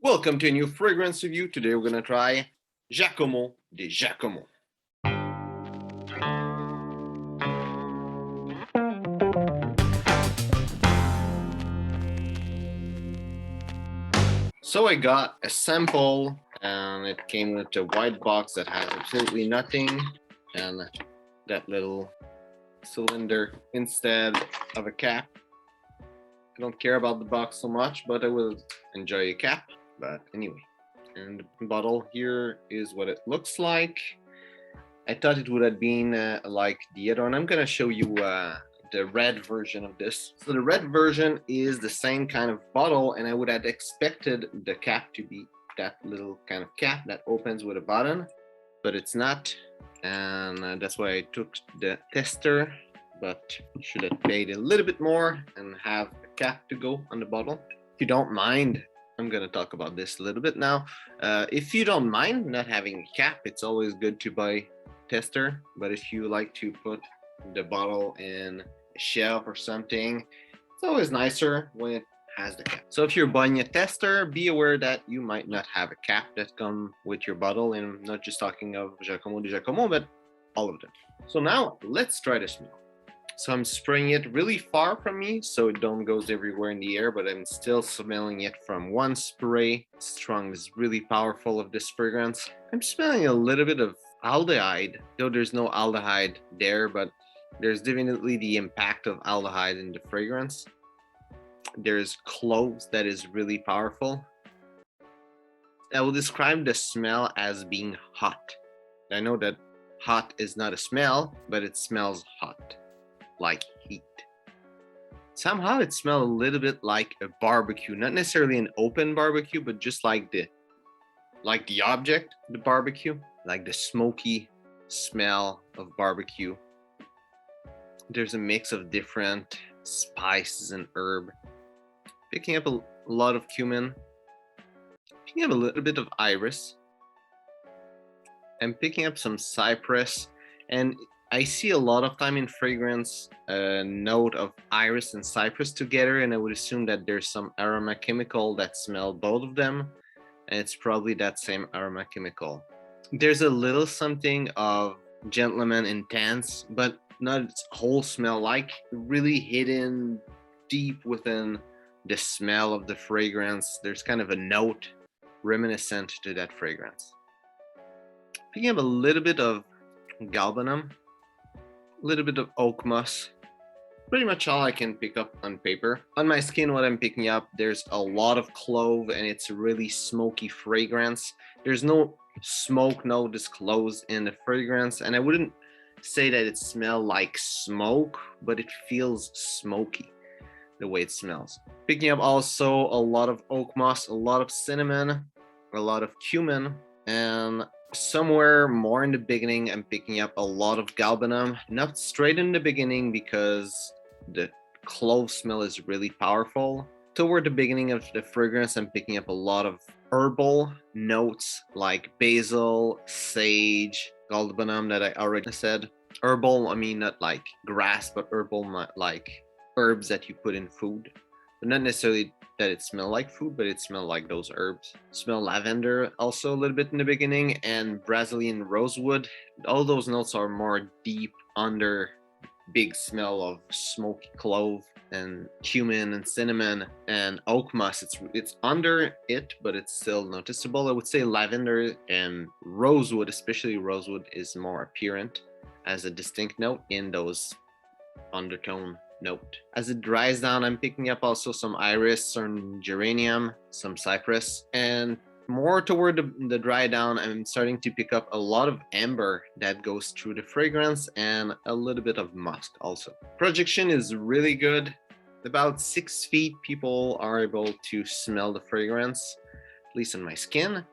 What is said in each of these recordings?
Welcome to a new fragrance review. Today we're gonna try Jacomo De Jacomo. So I got a sample and it came with a white box that has absolutely nothing and that little cylinder instead of a cap. I don't care about the box so much, but I will enjoy a cap. But anyway, and the bottle here is what it looks like. I thought it would have been like the other one. I'm gonna show you the red version of this. So the red version is the same kind of bottle, and I would have expected the cap to be that little kind of cap that opens with a button, but it's not, and that's why I took the tester. But should have paid a little bit more and have a cap to go on the bottle. If you don't mind, I'm gonna talk about this a little bit now. If you don't mind not having a cap, it's always good to buy tester, but if you like to put the bottle in a shelf or something, it's always nicer when it has the cap. So if you're buying a tester, be aware that you might not have a cap that come with your bottle, and I'm not just talking of Jacomo De Jacomo, but all of them. So now let's try the smell. So I'm spraying it really far from me so it don't goes everywhere in the air, but I'm still smelling it from one spray. Strong is really powerful of this fragrance. I'm smelling a little bit of aldehyde, though there's no aldehyde there, but there's definitely the impact of aldehyde in the fragrance. There's cloves that is really powerful. I will describe the smell as being hot. I know that hot is not a smell, but it smells hot, like heat. Somehow it smells a little bit like a barbecue, not necessarily an open barbecue, but just like the object, the barbecue, like the smoky smell of barbecue. There's a mix of different spices and herb. Picking up a lot of cumin, picking up a little bit of iris, and picking up some cypress. And I see a lot of time in fragrance a note of iris and cypress together, and I would assume that there's some aroma chemical that smell both of them, and it's probably that same aroma chemical. There's a little something of gentleman intense, but not its whole smell, like really hidden deep within the smell of the fragrance. There's kind of a note reminiscent to that fragrance. Picking up a little bit of galbanum, a little bit of oak moss, pretty much all I can pick up on paper. On my skin, what I'm picking up, there's a lot of clove, and it's a really smoky fragrance. There's no smoke note disclosed in the fragrance, and I wouldn't say that it smells like smoke, but it feels smoky the way it smells. Picking up also a lot of oak moss, a lot of cinnamon, a lot of cumin, and somewhere more in the beginning I'm picking up a lot of galbanum. Not straight in the beginning because the clove smell is really powerful. Toward the beginning of the fragrance I'm picking up a lot of herbal notes like basil, sage, galbanum that I already said. Herbal, I mean not like grass, but herbal, not like herbs that you put in food, but not necessarily that it smell like food, but it smell like those herbs. Smell lavender also a little bit in the beginning, and Brazilian rosewood. All those notes are more deep under big smell of smoky clove and cumin and cinnamon and oak moss. It's under it, but it's still noticeable. I would say lavender and rosewood, especially rosewood, is more apparent as a distinct note in those undertone note. As it dries down, I'm picking up also some iris, some geranium, some cypress, and more toward the dry down, I'm starting to pick up a lot of amber that goes through the fragrance, and a little bit of musk also. Projection is really good. About 6 feet, people are able to smell the fragrance, at least on my skin,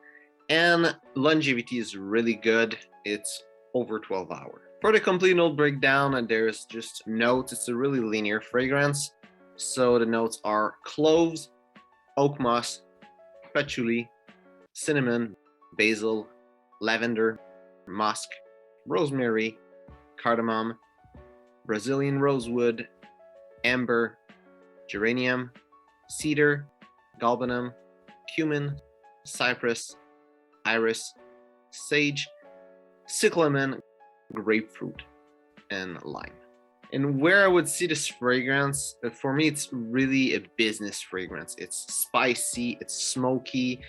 and longevity is really good. It's over 12 hours. For the complete note breakdown, there's just notes. It's a really linear fragrance. So the notes are cloves, oak moss, patchouli, cinnamon, basil, lavender, musk, rosemary, cardamom, Brazilian rosewood, amber, geranium, cedar, galbanum, cumin, cypress, iris, sage, cyclamen, grapefruit, and lime. And where I would see this fragrance, for me, it's really a business fragrance. It's spicy, it's smoky,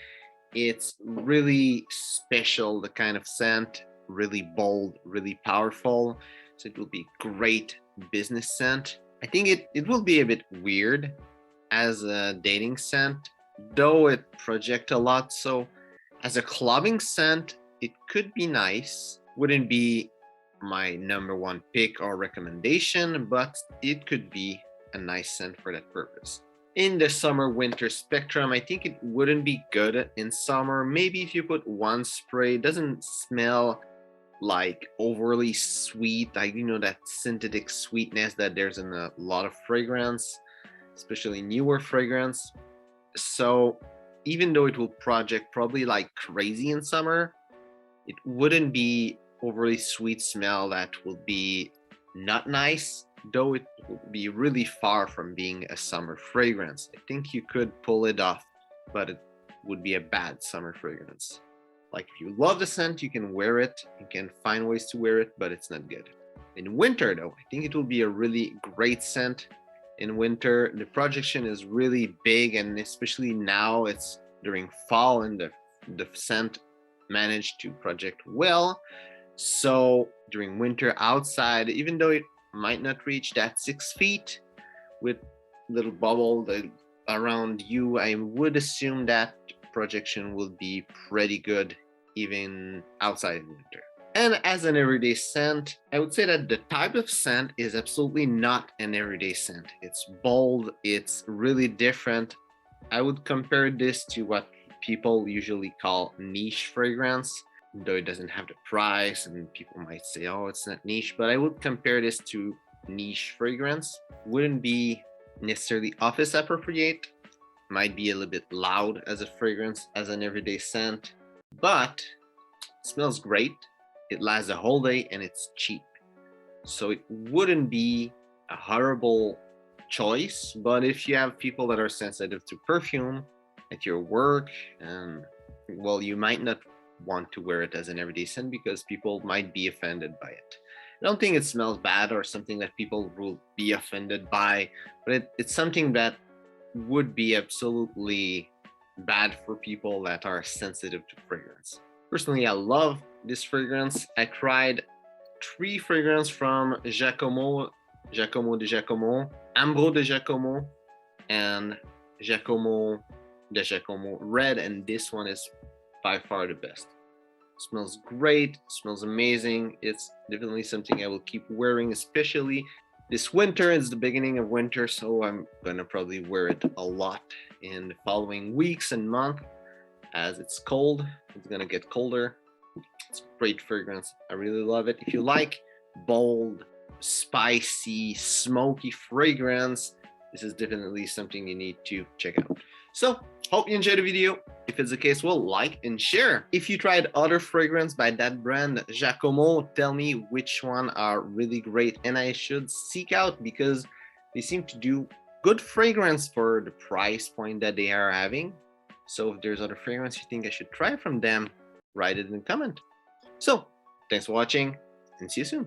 it's really special, the kind of scent, really bold, really powerful. So it will be great business scent. I think it will be a bit weird as a dating scent, though it projects a lot. So as a clubbing scent, it could be nice. Wouldn't be my number one pick or recommendation, but it could be a nice scent for that purpose. In the summer winter spectrum, I think it wouldn't be good in summer. Maybe if you put one spray, it doesn't smell like overly sweet, like that synthetic sweetness that there's in a lot of fragrance, especially newer fragrance. So even though it will project probably like crazy in summer, it wouldn't be overly sweet smell that will be not nice, though it will be really far from being a summer fragrance. I think you could pull it off, but it would be a bad summer fragrance. Like if you love the scent, you can wear it, you can find ways to wear it, but it's not good. In winter though, I think it will be a really great scent. In winter, the projection is really big, and especially now it's during fall and the scent managed to project well. So during winter outside, even though it might not reach that 6 feet with little bubble around you, I would assume that projection will be pretty good even outside in winter. And as an everyday scent, I would say that the type of scent is absolutely not an everyday scent. It's bold, it's really different. I would compare this to what people usually call niche fragrance, though it doesn't have the price and people might say, oh, it's not niche, but I would compare this to niche fragrance. Wouldn't be necessarily office appropriate, might be a little bit loud as a fragrance, as an everyday scent, but it smells great, it lasts a whole day, and it's cheap. So it wouldn't be a horrible choice, but if you have people that are sensitive to perfume at your work, and well, you might not want to wear it as an everyday scent because people might be offended by it. I don't think it smells bad or something that people will be offended by, but it's something that would be absolutely bad for people that are sensitive to fragrance. Personally, I love this fragrance. I tried 3 fragrances from Jacomo De Jacomo, Ambro De Jacomo, and Jacomo De Jacomo Red, and this one is by far the best. Smells great, smells amazing. It's definitely something I will keep wearing, especially this winter. It's the beginning of winter, so I'm gonna probably wear it a lot in the following weeks and months as it's cold. It's gonna get colder. It's a great fragrance. I really love it. If you like bold, spicy, smoky fragrance, this is definitely something you need to check out. So, hope you enjoyed the video. If it's the case, well, like and share. If you tried other fragrance by that brand, Jacomo, tell me which one are really great and I should seek out, because they seem to do good fragrance for the price point that they are having. So if there's other fragrance you think I should try from them, write it in the comment. So, thanks for watching and see you soon.